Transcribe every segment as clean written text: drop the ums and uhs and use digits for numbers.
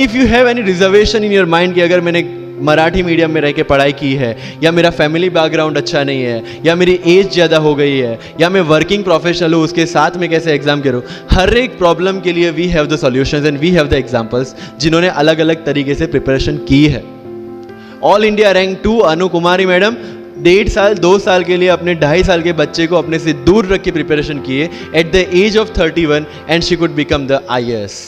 If you have any reservation in your mind कि अगर मैंने मराठी मीडियम में रह के पढ़ाई की है, या मेरा फैमिली बैकग्राउंड अच्छा नहीं है, या मेरी एज ज़्यादा हो गई है, या मैं वर्किंग प्रोफेशनल हूँ, उसके साथ में कैसे एग्जाम करूँ, हर एक प्रॉब्लम के लिए we have the solutions and we have the examples जिन्होंने अलग अलग तरीके से प्रिपरेशन की है। All India rank 2 Anu Kumari madam 1.5 साल 2 साल के लिए अपने 2.5 साल के बच्चे को अपने से दूर रख के प्रिपरेशन किए at the age of 31 and she could become the IAS।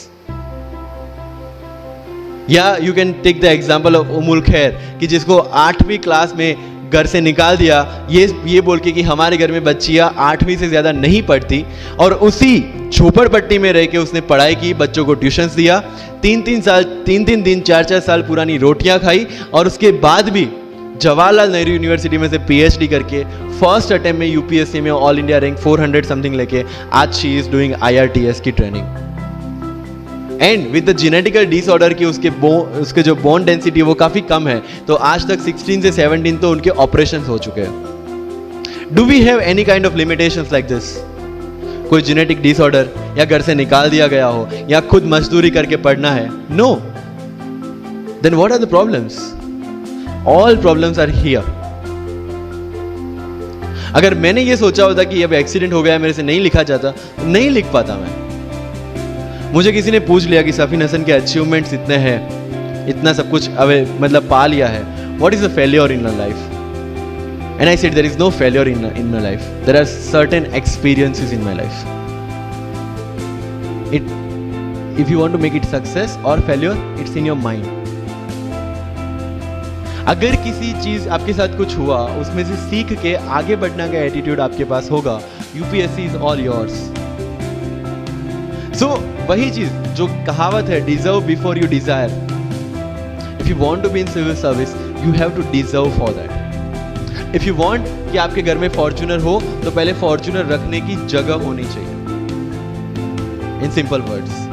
या you can take the example of Ummul Kher कि जिसको 8वीं क्लास में घर से निकाल दिया ये बोल के कि हमारे घर में बच्चियाँ 8वीं से ज़्यादा नहीं पढ़ती, और उसी झोपड़पट्टी में रह के उसने पढ़ाई की, बच्चों को ट्यूशन्स दिया, 3 दिन 4 साल पुरानी रोटियां खाई, और उसके बाद भी जवाहरलाल नेहरू यूनिवर्सिटी में से PhD करके फर्स्ट अटेम्प्ट में UPSC में ऑल इंडिया रैंक 400 समथिंग लेके आज शी इज डूइंग IRTS की training. And with the genetical disorder की उसके जो बोन डेंसिटी वो काफ़ी कम है, तो आज तक 16 से 17 तो उनके ऑपरेशन हो चुके हैं। Do we have any kind of limitations like this? कोई जेनेटिक डिसऑर्डर, या घर से निकाल दिया गया हो, या खुद मजदूरी करके पढ़ना है? No. Then what are the problems? All problems are here. अगर मैंने ये सोचा होता कि अब एक्सीडेंट हो गया मेरे से नहीं लिखा जाता, तो नहीं लिख पाता मैं। मुझे किसी ने पूछ लिया कि सफीन हसन के अचीवमेंट्स इतने हैं, इतना सब कुछ मतलब पा लिया है, what is a failure in life? And I said there is no failure in my life, there are certain experiences in my life. If you want to make it success और failure, it's in your mind. अगर किसी चीज आपके साथ कुछ हुआ, उसमें से सीख के आगे बढ़ने का एटीट्यूड आपके पास होगा, UPSC is all yours. So वही चीज जो कहावत है, deserve before you desire. If you want to be in civil service, you have to deserve for that. If you want कि आपके घर में फॉर्च्यूनर हो, तो पहले फॉर्च्यूनर रखने की जगह होनी चाहिए। In simple words.